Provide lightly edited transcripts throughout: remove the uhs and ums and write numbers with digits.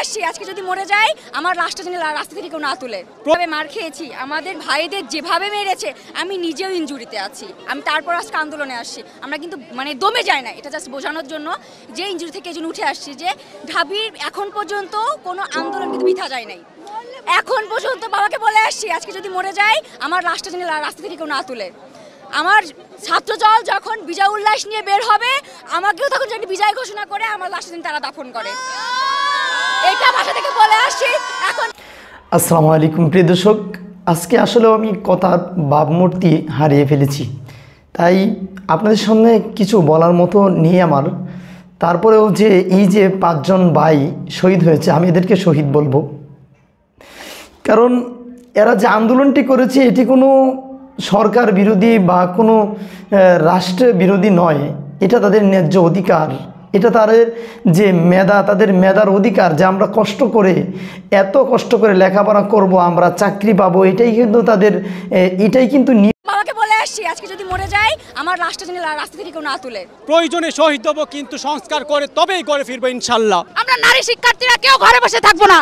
আসছি, আজকে যদি মরে যাই আমার লাশটা যেন রাস্তা থেকে কেউ না তুলে। মার খেয়েছি, আমাদের ভাইদের যেভাবে মেরেছে, আমি নিজেও ইনজুরিতে আছি। আমি তারপর আজকে আন্দোলনে আসছি। আমরা কিন্তু দমে যাই না, এটা জাস্ট বোঝানোর জন্য যে ইনজুরি থেকে এই জন্য উঠে আসছি যে ঢাবির এখন পর্যন্ত কোনো আন্দোলন কিন্তু বৃথা যায় নাই। এখন পর্যন্ত বাবাকে বলে আসছি, আজকে যদি মরে যাই আমার লাশটা যেন রাস্তা থেকে কেউ না তুলে। আমার ছাত্রদল যখন বিজয় উল্লাস নিয়ে বের হবে, আমাকেও তখন যদি বিজয় ঘোষণা করে আমার লাশটা যেন তারা দাফন করে, এটা ভাষা থেকে বলে আসছি। এখন আসসালামু আলাইকুম প্রিয় দর্শক, আজকে আসলেও আমি কথার ভাবমূর্তি হারিয়ে ফেলেছি, তাই আপনাদের সামনে কিছু বলার মতো নেই আমার। তারপরেও যে এই যে 5 জন ভাই শহীদ হয়েছে, আমি এদেরকে শহীদ বলবো, কারণ এরা যে আন্দোলনটি করেছে এটি কোনো সরকার বিরোধী বা কোনো রাষ্ট্র বিরোধী নয়। এটা তাদের ন্যায্য অধিকার, এটা তাদের যে মেধা, তাদের মেধার অধিকার, যে আমরা কষ্ট করে এত কষ্ট করে লেখাপড়া করব, আমরা চাকরি পাবো, এটাই কিন্তু তাদের, এটাই কিন্তু বাবাকে বলে আসছি, আজকে যদি মরে যাই আমার লাশটা যেন রাস্তা থেকে কেউ না তুলে। প্রয়োজনে শহীদ হবো, কিন্তু সংস্কার করে তবেই ঘরে ফিরবো ইনশাল্লাহ। আমরা নারী শিক্ষার্থীরা কেউ ঘরে বসে থাকবো না,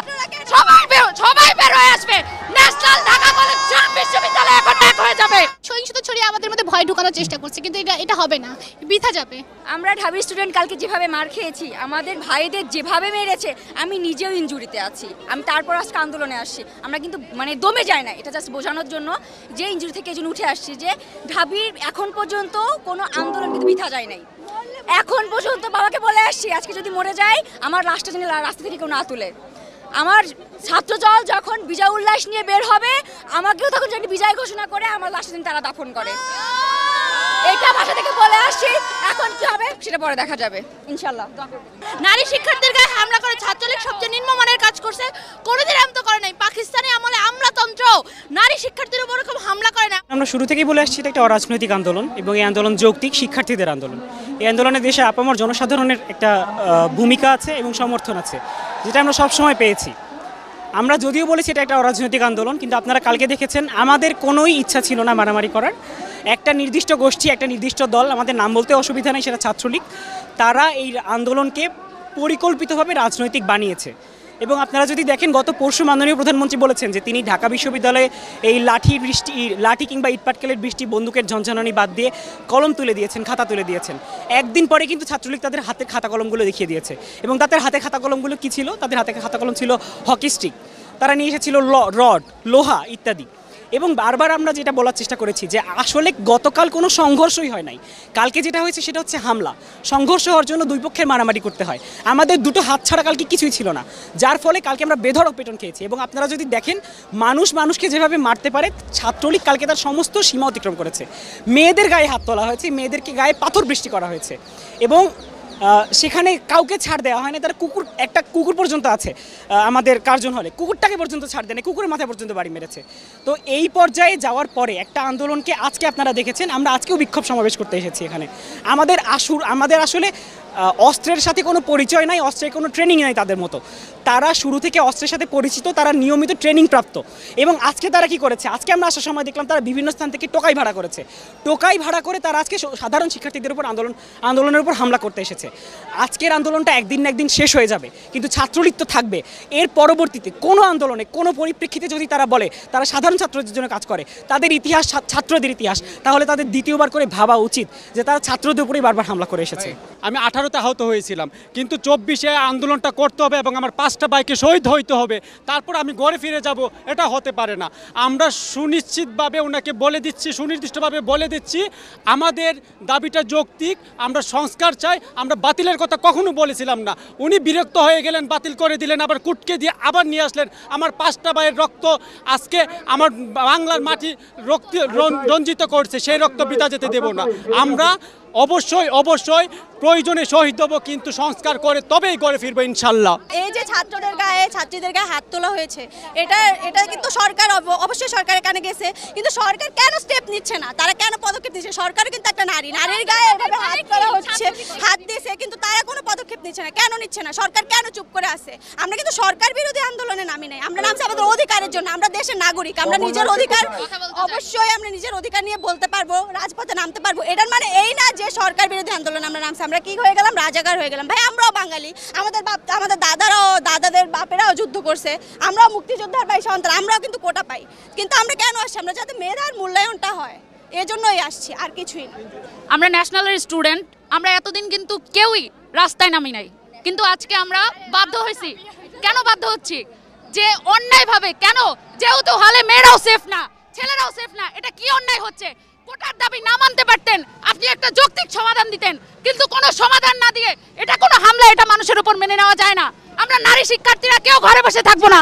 সবাই বের হয়ে আসবে। ন্যাশনাল ঢাকা কলেজ বিশ্ববিদ্যালয় এখন এক হয়ে যাবে। সহিংসতা ছড়িয়ে আমাদের মধ্যে ভয় ঢোকানোর চেষ্টা করছে, কিন্তু এটা হবে না, বৃথা যাবে। আমরা ঢাবি স্টুডেন্ট কালকে যেভাবে মার খেয়েছি, আমাদের ভাইদের যেভাবে মেরেছে, আমি নিজেও ইনজুরিতে আছি। আমি তারপর আজকে আন্দোলনে আসছি। আমরা কিন্তু দমে যাই না, এটা জাস্ট বোঝানোর জন্য যে ইনজুরি থেকে এই জন্য উঠে আসছি যে ঢাবির এখন পর্যন্ত কোনো আন্দোলন কিন্তু বৃথা যায় নাই। এখন পর্যন্ত বাবাকে বলে আসছি, আজকে যদি মরে যাই আমার লাশটা যেন রাস্তা থেকে কেউ না তুলে। আমার ছাত্রদল যখন বিজয় উল্লাস নিয়ে বের হবে, আমাকেও তখন যদি বিজয় ঘোষণা করে আমার লাশটা যেন তারা দাফন করে, এটা ভাষা থেকে বলে আসছি। এখন কি হবে সেটা পরে দেখা যাবে ইনশাল্লাহ। নারী শিক্ষার্থীর গায়ে হামলা করে ছাত্রলীগ সবচেয়ে নিম্নমানের কাজ করছে, কোনোদিন এমন তো করে নাই। পাকিস্তানি আমলে আমলাতন্ত্র নারী শিক্ষার্থীর উপর এরকম হামলা করে না। আমরা শুরু থেকেই বলে আসছি এটা একটা অরাজনৈতিক আন্দোলন, এবং এই আন্দোলন যৌক্তিক শিক্ষার্থীদের আন্দোলন। এই আন্দোলনে দেশে আপামর জনসাধারণের একটা ভূমিকা আছে এবং সমর্থন আছে, যেটা আমরা সবসময় পেয়েছি। আমরা যদিও বলেছি এটা একটা অরাজনৈতিক আন্দোলন, কিন্তু আপনারা কালকে দেখেছেন আমাদের কোনোই ইচ্ছা ছিল না মারামারি করার। একটা নির্দিষ্ট গোষ্ঠী, একটা নির্দিষ্ট দল, আমাদের নাম বলতে অসুবিধা নেই, সেটা ছাত্রলীগ, তারা এই আন্দোলনকে পরিকল্পিতভাবে রাজনৈতিক বানিয়েছে। এবং আপনারা যদি দেখেন, গত পরশু মাননীয় প্রধানমন্ত্রী বলেছেন যে তিনি ঢাকা বিশ্ববিদ্যালয়ে এই লাঠি কিংবা ইটপাটকেলের বৃষ্টি, বন্দুকের ঝনঝনানি বাদ দিয়ে কলম তুলে দিয়েছেন, খাতা তুলে দিয়েছেন। একদিন পরে কিন্তু ছাত্রলীগ তাদের হাতের খাতা কলমগুলো দেখিয়ে দিয়েছে। এবং তাদের হাতে খাতা কলমগুলো কী ছিল? তাদের হাতে খাতা কলম ছিল হকি স্টিক, তারা নিয়ে এসেছিল রড, লোহা ইত্যাদি। এবং বারবার আমরা যেটা বলার চেষ্টা করেছি যে আসলে গতকাল কোনো সংঘর্ষই হয় নাই। কালকে যেটা হয়েছে সেটা হচ্ছে হামলা। সংঘর্ষ হওয়ার জন্য দুই পক্ষের মারামারি করতে হয়। আমাদের দুটো হাত ছাড়া কালকে কিছুই ছিল না, যার ফলে কালকে আমরা বেধড়ক পেটন খেয়েছি। এবং আপনারা যদি দেখেন, মানুষকে যেভাবে মারতে পারে, ছাত্রলীগ কালকে তার সমস্ত সীমা অতিক্রম করেছে। মেয়েদের গায়ে হাত তোলা হয়েছে, মেয়েদেরকে গায়ে পাথর বৃষ্টি করা হয়েছে, এবং সেখানে কাউকে ছাড় দেওয়া হয় না। তারা একটা কুকুর পর্যন্ত আছে আমাদের কার্জন হলে, কুকুরটাকে পর্যন্ত ছাড় দেয় না, কুকুরের মাথায় পর্যন্ত বাড়ি মেরেছে। তো এই পর্যায়ে যাওয়ার পরে একটা আন্দোলনকে আজকে আপনারা দেখেছেন, আমরা আজকেও বিক্ষোভ সমাবেশ করতে এসেছি এখানে। আমাদের আসলে অস্ত্রের সাথে কোনো পরিচয় নাই, অস্ত্রের কোনো ট্রেনিং নাই তাদের মতো। তারা শুরু থেকে অস্ত্রের সাথে পরিচিত, তারা নিয়মিত ট্রেনিং প্রাপ্ত। এবং আজকে তারা কি করেছে? আজকে আমরা আসার সময় দেখলাম তারা বিভিন্ন স্থান থেকে টোকাই ভাড়া করেছে। টোকাই ভাড়া করে তারা আজকে সাধারণ শিক্ষার্থীদের উপর আন্দোলনের উপর হামলা করতে এসেছে। আজকের আন্দোলনটা একদিন না একদিন শেষ হয়ে যাবে, কিন্তু ছাত্রলীগ তো থাকবে। এর পরবর্তীতে কোনো আন্দোলনে, কোনো পরিপ্রেক্ষিতে যদি তারা বলে তারা সাধারণ ছাত্রদের জন্য কাজ করে, তাদের ইতিহাস ছাত্রদের ইতিহাস, তাহলে তাদের দ্বিতীয়বার করে ভাবা উচিত যে তারা ছাত্রদের উপরেই বারবার হামলা করে এসেছে। আমি 18তে আহত হয়েছিলাম, কিন্তু 24-এ আন্দোলনটা করতে হবে এবং আমার 5টা বাইকে শহীদ হইতে হবে, তারপর আমি ঘরে ফিরে যাব। এটা হতে পারে না। আমরা সুনিশ্চিতভাবে ওনাকে বলে দিচ্ছি, সুনির্দিষ্টভাবে বলে দিচ্ছি, আমাদের দাবিটা যৌক্তিক। আমরা সংস্কার চাই, আমরা বাতিলের কথা কখনো বলেছিলাম না। উনি বিরক্ত হয়ে গেলেন, বাতিল করে দিলেন, আবার কুটকে দিয়ে আবার নিয়ে আসলেন। আমার 5টা ভাইয়ের রক্ত আজকে আমার বাংলার মাটি রঞ্জিত করছে, সেই রক্ত বৃথা যেতে দেব না। আমরা অবশ্যই প্রয়োজনে শহীদ হবো, কিন্তু সংস্কার করে তবেই ঘরে ফিরবো ইনশাল্লাহ। এই যে ছাত্রীদের গায়ে হাত তোলা হয়েছে, এটা কিন্তু সরকার অবশ্যই সরকারের কানে গেছে, কিন্তু সরকার কেন স্টেপ নিচ্ছে না? তারা কেন পদক্ষেপ নিচ্ছে? সরকারও কিন্তু একটা নারীর গায়ে এভাবে হাত তোলা হচ্ছে, হাত দিয়েছে, কিন্তু তারা কোনো পদক্ষেপ নিচ্ছে না। কেন নিচ্ছে না? সরকার কেন চুপ করে আছে? আমরা কিন্তু সরকার বিরোধী আন্দোলনে নামি নাই, আমরা নামছি আমাদের অধিকারের জন্য। আমরা দেশের নাগরিক, আমরা নিজের অধিকার, অবশ্যই আমরা নিজের অধিকার নিয়ে বলতে পারবো, রাজপথে নামতে পারবো। এটার মানে এই না যে সরকার বিরোধী আন্দোলন আমরা নামছি। আমরা কি হয়ে গেলাম? রাজাকার হয়ে গেলাম। ভাই আমরাও বাঙালি, আমাদের দাদাদের বাপেরা করছে, আমরাও মুক্তিযোদ্ধার ভাই সন্তান, আমরাও কিন্তু কোটা পাই। কিন্তু আমরা কেন আসছি? আমরা যাতে মেধার মূল্যায়নটা হয়, এজন্যই আসছি, আর কিছুই না। আমরা ন্যাশনালের স্টুডেন্ট, আমরা এতদিন কিন্তু কেউই রাস্তায় নামি নাই, কিন্তু আজকে আমরা বাধ্য হয়েছি। কেন বাধ্য হচ্ছি? যে অন্যায়ভাবে, কেন? যেহেতু হলে মেয়েরাও সেফ না, ছেলেরাও সেফ না, এটা কি অন্যায় হচ্ছে? কোটার দাবি না মানতে পারতেন, আপনি একটা যৌক্তিক সমাধান দিতেন, কিন্তু কোনো সমাধান না দিয়ে এটা কোনো হামলা, এটা মানুষের উপর মেনে নেওয়া যায় না। আমরা নারী শিক্ষার্থীরা কেউ ঘরে বসে থাকবো না,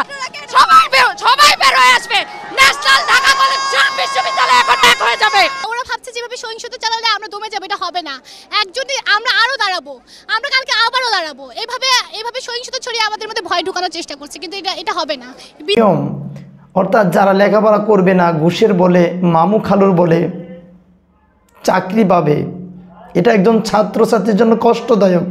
সবাই বের হয়ে আসবে। ন্যাশনাল ঢাকা কলেজ বিশ্ববিদ্যালয় এখন এক হয়ে যাবে। ওরা ভাবছে যেভাবে সহিংসতা চালালে আমরা দমে যাবো, এটা হবে না। একজনই আমরা আরো দাঁড়াবো, আমরা কালকে আবারও দাঁড়াবো। এভাবে সহিংসতা ছড়িয়ে আমাদের মধ্যে ভয় ঢুকানোর চেষ্টা করছে, কিন্তু এটা হবে না। নিয়ম, অর্থাৎ যারা লেখাপড়া করবে না, ঘুষের বলে, মামু খালুর বলে চাকরি পাবে, এটা একজন ছাত্রছাত্রীর জন্য কষ্টদায়ক।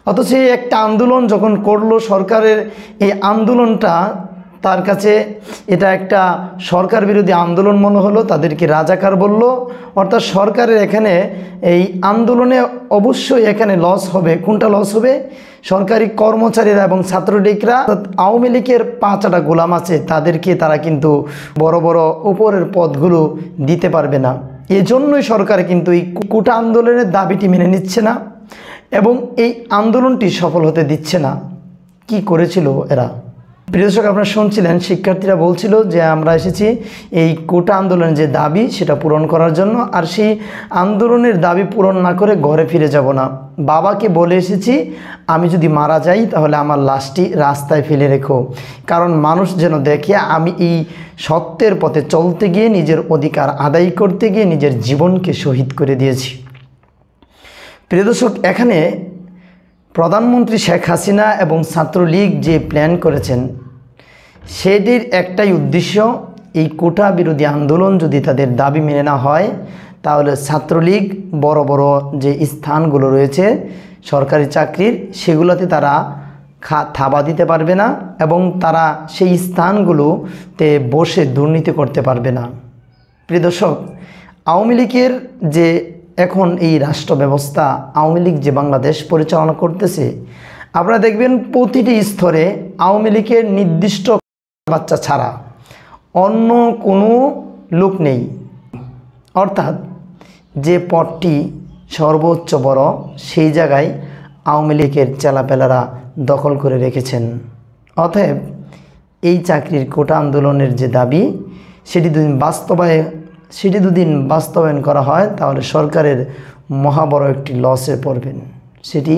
অথচ এই একটা আন্দোলন যখন করলো, সরকারের এই আন্দোলনটা তার কাছে এটা একটা সরকার বিরোধী আন্দোলন মনে হলো, তাদেরকে রাজাকার বলল। অর্থাৎ সরকারের এখানে এই আন্দোলনে অবশ্যই এখানে লস হবে। কোনটা লস হবে? সরকারি কর্মচারীরা এবং ছাত্রলীগরা, আওয়ামী লীগের পাঁচটা গোলাম আছে, তাদেরকে তারা কিন্তু বড় বড় উপরের পদগুলো দিতে পারবে না। এজন্যই সরকার কিন্তু এই কোটা আন্দোলনের দাবিটি মেনে নিচ্ছে না এবং এই আন্দোলনটি সফল হতে দিচ্ছে না। কি করেছিল এরা? প্রিয় দর্শক, আপনারা শুনছিলেন শিক্ষার্থীরা বলছিল যে আমরা এসেছি এই কোটা আন্দোলনের যে দাবি সেটা পূরণ করার জন্য, আর সেই আন্দোলনের দাবি পূরণ না করে ঘরে ফিরে যাব না। বাবাকে বলে এসেছি আমি যদি মারা যাই তাহলে আমার লাশটি রাস্তায় ফেলে রেখো, কারণ মানুষ যেন দেখে আমি এই সত্যের পথে চলতে গিয়ে, নিজের অধিকার আদায় করতে গিয়ে নিজের জীবনকে শহীদ করে দিয়েছি। প্রিয় দর্শক, এখানে প্রধানমন্ত্রী শেখ হাসিনা এবং ছাত্রলীগ যে প্ল্যান করেছেন সেটির একটাই উদ্দেশ্য, এই কোটা বিরোধী আন্দোলন যদি তাদের দাবি মেনে না হয় তাহলে ছাত্রলীগ বড় বড় যে স্থানগুলো রয়েছে সরকারি চাকরির, সেগুলোতে তারা থাবা দিতে পারবে না এবং তারা সেই স্থানগুলোতে বসে দুর্নীতি করতে পারবে না। প্রিয় দর্শক, আওয়ামী লীগের যে এখন এই রাষ্ট্র ব্যবস্থা, আওয়ামী লীগ যে বাংলাদেশ পরিচালনা করতেছে, আপনারা দেখবেন প্রতিটি স্তরে আওয়ামী লীগের নির্দিষ্ট বাচ্চা ছাড়া অন্য কোনো লোক নেই। অর্থাৎ যে পদটি সর্বোচ্চ বড় সেই জায়গায় আওয়ামী লীগের চেলাপেলারা দখল করে রেখেছেন। অতএব এই চাকরির কোটা আন্দোলনের যে দাবি সেটি দুদিন বাস্তবায়ন করা হয় তাহলে সরকারের মহাবড় একটি লসে পড়বেন। সেটি